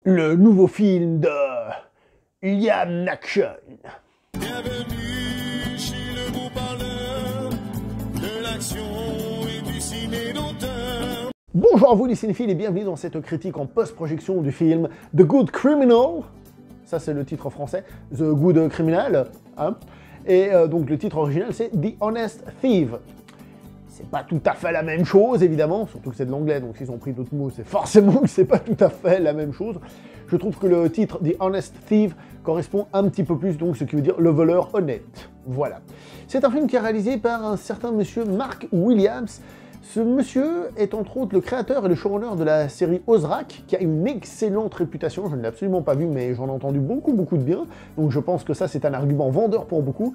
le nouveau film de Liam Neeson. Bienvenue chez le beau parleur de l'action et du ciné d'auteur. Bonjour à vous les cinéphiles et bienvenue dans cette critique en post-projection du film The Good Criminal. Ça c'est le titre français, The Good Criminal. Hein. Et donc le titre original c'est The Honest Thief. C'est pas tout à fait la même chose, évidemment, surtout que c'est de l'anglais, donc s'ils ont pris d'autres mots, c'est forcément que c'est pas tout à fait la même chose. Je trouve que le titre The Honest Thief correspond un petit peu plus, donc ce qui veut dire le voleur honnête. Voilà. C'est un film qui est réalisé par un certain monsieur Mark Williams. Ce monsieur est entre autres le créateur et le showrunner de la série Ozark, qui a une excellente réputation, je ne l'ai absolument pas vu, mais j'en ai entendu beaucoup de bien, donc je pense que ça c'est un argument vendeur pour beaucoup.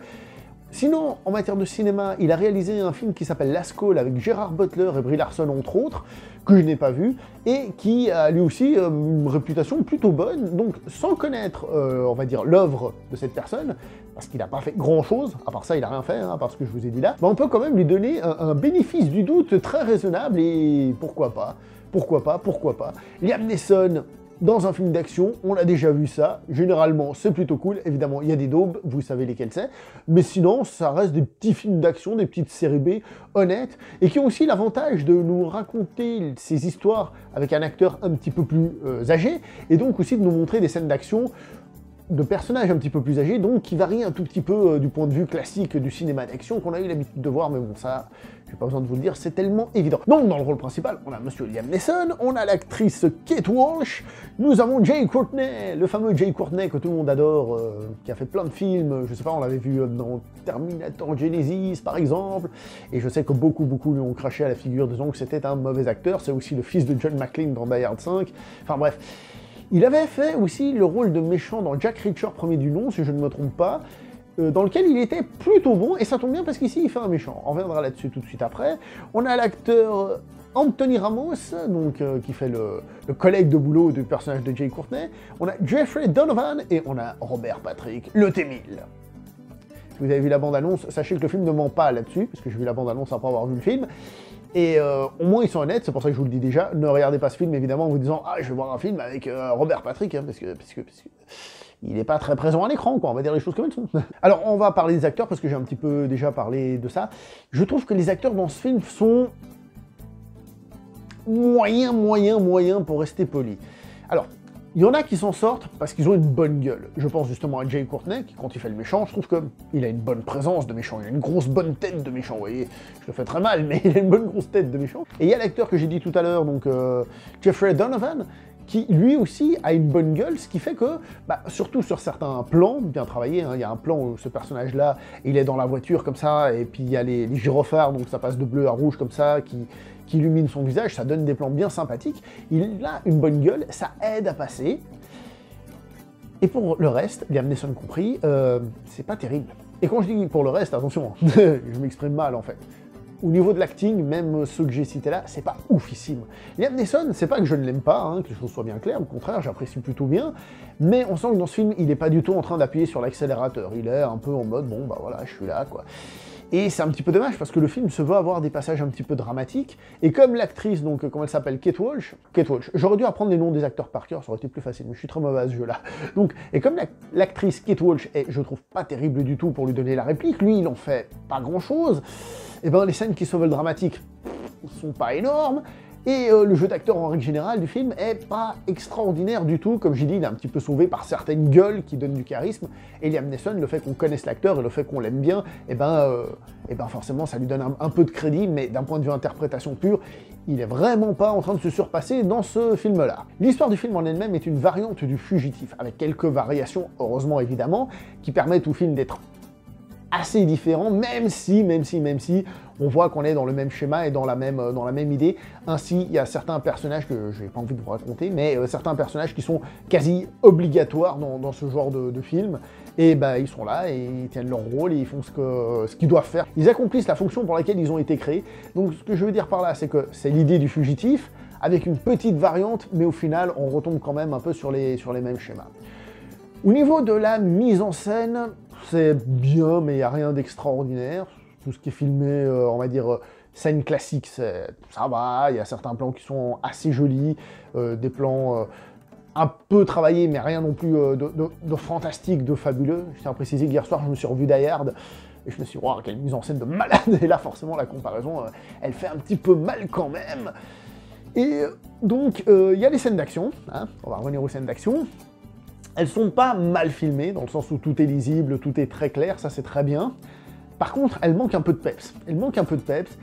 Sinon, en matière de cinéma, il a réalisé un film qui s'appelle Last Call avec Gerard Butler et Brie Larson entre autres, que je n'ai pas vu, et qui a lui aussi une réputation plutôt bonne, donc sans connaître, on va dire, l'œuvre de cette personne, parce qu'il n'a pas fait grand-chose, à part ça il n'a rien fait, hein, à part ce que je vous ai dit là, mais on peut quand même lui donner un bénéfice du doute très raisonnable, et pourquoi pas, Liam Neeson, dans un film d'action, on a déjà vu ça, généralement c'est plutôt cool, évidemment il y a des daubes, vous savez lesquels c'est, mais sinon ça reste des petits films d'action, des petites séries B honnêtes, et qui ont aussi l'avantage de nous raconter ces histoires avec un acteur un petit peu plus âgé, et donc aussi de nous montrer des scènes d'action de personnages un petit peu plus âgés, donc qui varient un tout petit peu du point de vue classique du cinéma d'action qu'on a eu l'habitude de voir, mais bon ça, j'ai pas besoin de vous le dire, c'est tellement évident. Donc dans le rôle principal, on a monsieur Liam Neeson, on a l'actrice Kate Walsh, nous avons Jai Courtney, le fameux Jai Courtney que tout le monde adore, qui a fait plein de films, je sais pas, on l'avait vu dans Terminator Genesis par exemple, et je sais que beaucoup lui ont craché à la figure disant que c'était un mauvais acteur, c'est aussi le fils de John McClane dans Die Hard 5, enfin bref. Il avait fait aussi le rôle de méchant dans Jack Reacher premier du nom, si je ne me trompe pas, dans lequel il était plutôt bon, et ça tombe bien parce qu'ici il fait un méchant. On reviendra là-dessus tout de suite après. On a l'acteur Anthony Ramos, donc, qui fait le collègue de boulot du personnage de Jai Courtney. On a Jeffrey Donovan, et on a Robert Patrick, le T-1000. Si vous avez vu la bande-annonce, sachez que le film ne ment pas là-dessus, parce que j'ai vu la bande-annonce après avoir vu le film. Et au moins ils sont honnêtes, c'est pour ça que je vous le dis déjà, ne regardez pas ce film évidemment en vous disant « Ah, je vais voir un film avec Robert Patrick hein, parce que il n'est pas très présent à l'écran, quoi, on va dire les choses comme elles sont. » Alors on va parler des acteurs, parce que j'ai un petit peu déjà parlé de ça. Je trouve que les acteurs dans ce film sont moyens pour rester poli. Alors, il y en a qui s'en sortent parce qu'ils ont une bonne gueule. Je pense justement à Jai Courtney, qui quand il fait le méchant, je trouve qu'il a une bonne présence de méchant, il a une grosse bonne tête de méchant, vous voyez, je le fais très mal, mais il a une bonne grosse tête de méchant. Et il y a l'acteur que j'ai dit tout à l'heure, donc Jeffrey Donovan, qui lui aussi a une bonne gueule, ce qui fait que, surtout sur certains plans, bien travaillés, hein, il y a un plan où ce personnage-là, il est dans la voiture comme ça, et puis il y a les gyrophares, donc ça passe de bleu à rouge comme ça, qui illumine son visage, ça donne des plans bien sympathiques, il a une bonne gueule, ça aide à passer, et pour le reste, Liam Neeson compris, c'est pas terrible. Et quand je dis pour le reste, attention, je m'exprime mal en fait. Au niveau de l'acting, même ceux que j'ai cités là, c'est pas oufissime. Liam Neeson, c'est pas que je ne l'aime pas, hein, que les choses soient bien claires, au contraire, j'apprécie plutôt bien, mais on sent que dans ce film, il est pas du tout en train d'appuyer sur l'accélérateur, il est un peu en mode, bon bah voilà, je suis là, quoi. Et c'est un petit peu dommage, parce que le film se veut avoir des passages un petit peu dramatiques, et comme l'actrice, donc, comment elle s'appelle, Kate Walsh, j'aurais dû apprendre les noms des acteurs par cœur, ça aurait été plus facile, mais je suis très mauvais à ce jeu-là. Donc, et comme l'actrice Kate Walsh est, je trouve, pas terrible du tout pour lui donner la réplique, lui, il en fait pas grand-chose, et ben les scènes qui se veulent dramatiques sont pas énormes, et le jeu d'acteur en règle générale du film est pas extraordinaire du tout, comme j'ai dit, il est un petit peu sauvé par certaines gueules qui donnent du charisme, et Liam Neeson, le fait qu'on connaisse l'acteur et le fait qu'on l'aime bien, et ben forcément ça lui donne un peu de crédit, mais d'un point de vue interprétation pure, il est vraiment pas en train de se surpasser dans ce film-là. L'histoire du film en elle-même est une variante du Fugitif, avec quelques variations, heureusement évidemment, qui permettent au film d'être assez différent, même si on voit qu'on est dans le même schéma et dans la même idée. Ainsi, il y a certains personnages que j'ai pas envie de vous raconter, mais certains personnages qui sont quasi obligatoires dans ce genre de film, et ils sont là, et ils tiennent leur rôle, et ils font ce qu'ils doivent faire. Ils accomplissent la fonction pour laquelle ils ont été créés. Donc ce que je veux dire par là, c'est que c'est l'idée du Fugitif, avec une petite variante, mais au final, on retombe quand même un peu sur les mêmes schémas. Au niveau de la mise en scène, c'est bien, mais il n'y a rien d'extraordinaire. Tout ce qui est filmé, on va dire, scène classique, ça va, il y a certains plans qui sont assez jolis, des plans un peu travaillé, mais rien non plus de fantastique, de fabuleux. Je tiens à préciser qu'hier soir, je me suis revu Die Hard, et je me suis dit, wow, quelle mise en scène de malade. Et là, forcément, la comparaison, elle fait un petit peu mal quand même. Et donc, il y a les scènes d'action, hein, on va revenir aux scènes d'action. Elles sont pas mal filmées, dans le sens où tout est lisible, tout est très clair, ça c'est très bien. Par contre, elles manquent un peu de peps. Elles manquent un peu de peps.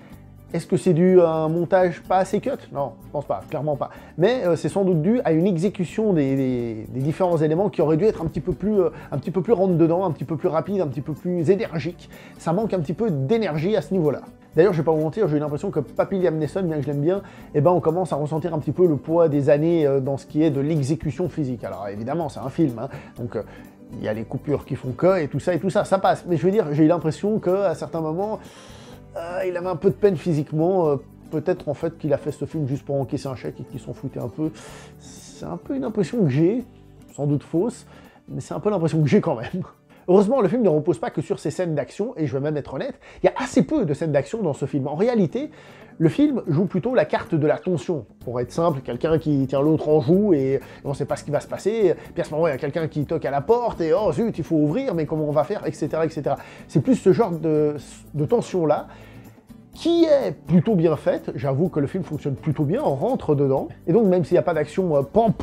Est-ce que c'est dû à un montage pas assez cut? Non, je pense pas, clairement pas. Mais c'est sans doute dû à une exécution des différents éléments qui auraient dû être un petit peu plus rentre-dedans, un petit peu plus rapide, un petit peu plus énergique. Ça manque un petit peu d'énergie à ce niveau-là. D'ailleurs, je vais pas vous mentir, j'ai eu l'impression que Papy Liam Neeson, bien que je l'aime bien, eh ben, on commence à ressentir un petit peu le poids des années dans ce qui est de l'exécution physique. Alors évidemment, c'est un film, hein, donc il y a les coupures qui font que, et tout ça, ça passe. Mais je veux dire, j'ai eu l'impression qu'à certains moments, il avait un peu de peine physiquement. Peut-être en fait qu'il a fait ce film juste pour encaisser un chèque et qu'il s'en foutait un peu. C'est un peu une impression que j'ai, sans doute fausse, mais c'est un peu l'impression que j'ai quand même. Heureusement, le film ne repose pas que sur ces scènes d'action, et je vais même être honnête, il y a assez peu de scènes d'action dans ce film. En réalité, le film joue plutôt la carte de la tension. Pour être simple, quelqu'un qui tient l'autre en joue et on ne sait pas ce qui va se passer, puis à ce moment il y a quelqu'un qui toque à la porte et oh zut, il faut ouvrir, mais comment on va faire, etc. etc. C'est plus ce genre de tension-là, qui est plutôt bien faite. J'avoue que le film fonctionne plutôt bien, on rentre dedans. Et donc, même s'il n'y a pas d'action pan,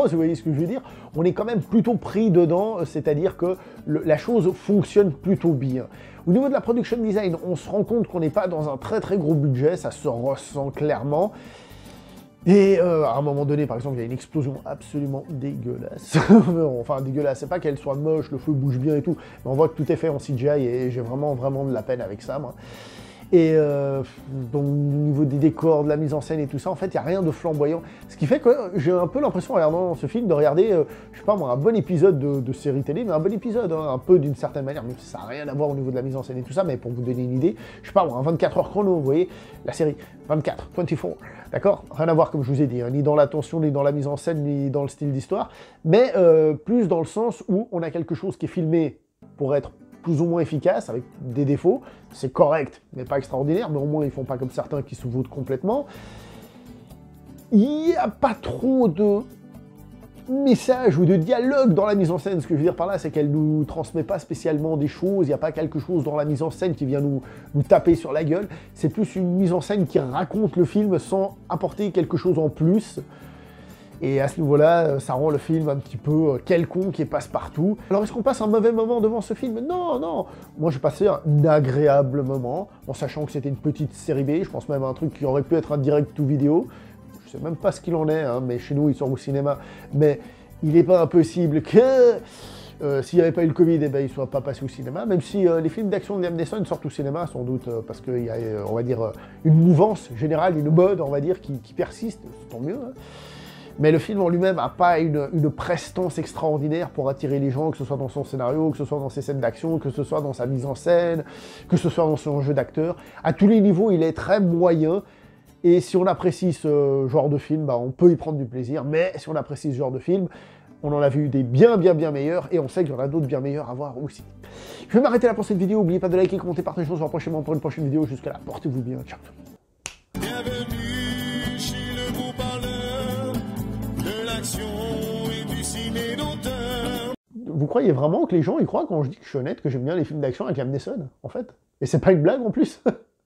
si vous voyez ce que je veux dire, on est quand même plutôt pris dedans, c'est-à-dire que la chose fonctionne plutôt bien. Au niveau de la production design, on se rend compte qu'on n'est pas dans un très très gros budget, ça se ressent clairement. Et à un moment donné, par exemple, il y a une explosion absolument dégueulasse. Enfin, dégueulasse, c'est pas qu'elle soit moche, le feu bouge bien et tout, mais on voit que tout est fait en CGI et j'ai vraiment de la peine avec ça, moi. Et donc, au niveau des décors, de la mise en scène et tout ça, en fait, il n'y a rien de flamboyant. Ce qui fait que j'ai un peu l'impression, en regardant ce film, de regarder, je sais pas moi, un bon épisode de série télé, mais un bon épisode, hein, un peu d'une certaine manière, même si ça n'a rien à voir au niveau de la mise en scène et tout ça, mais pour vous donner une idée, je sais pas moi, un 24 heures chrono, vous voyez, la série, 24, d'accord? Rien à voir, comme je vous ai dit, hein, ni dans la tension, ni dans la mise en scène, ni dans le style d'histoire, mais plus dans le sens où on a quelque chose qui est filmé pour être plus ou moins efficace, avec des défauts. C'est correct, mais pas extraordinaire, mais au moins ils font pas comme certains qui se votent complètement. Il n'y a pas trop de message ou de dialogue dans la mise en scène. Ce que je veux dire par là, c'est qu'elle nous transmet pas spécialement des choses, il n'y a pas quelque chose dans la mise en scène qui vient nous taper sur la gueule. C'est plus une mise en scène qui raconte le film sans apporter quelque chose en plus. Et à ce niveau-là, ça rend le film un petit peu quelconque et passe-partout. Alors, est-ce qu'on passe un mauvais moment devant ce film? Non, non. Moi, j'ai passé un agréable moment, en sachant que c'était une petite série B. Je pense même à un truc qui aurait pu être un direct-to-video. Je sais même pas ce qu'il en est, hein, mais chez nous, il sort au cinéma. Mais il n'est pas impossible que s'il n'y avait pas eu le Covid, eh ben, il ne soit pas passé au cinéma. Même si les films d'action de Liam Neeson sortent au cinéma, sans doute, parce qu'il y a, on va dire, une mouvance générale, une mode, on va dire, qui persiste. Tant mieux, hein. Mais le film en lui-même n'a pas une prestance extraordinaire pour attirer les gens, que ce soit dans son scénario, que ce soit dans ses scènes d'action, que ce soit dans sa mise en scène, que ce soit dans son jeu d'acteur. À tous les niveaux, il est très moyen. Et si on apprécie ce genre de film, bah, on peut y prendre du plaisir. Mais si on apprécie ce genre de film, on en a vu des bien meilleurs, et on sait qu'il y en a d'autres bien meilleurs à voir aussi. Je vais m'arrêter là pour cette vidéo. N'oubliez pas de liker, commenter, partager, on se revoit prochainement pour une prochaine vidéo. Jusqu'à là, portez-vous bien. Ciao. Bienvenue chez le beau parleur de l'action et du ciné d'auteur. Vous croyez vraiment que les gens y croient quand je dis que je suis honnête, que j'aime bien les films d'action avec Liam Neeson, en fait? Et c'est pas une blague en plus.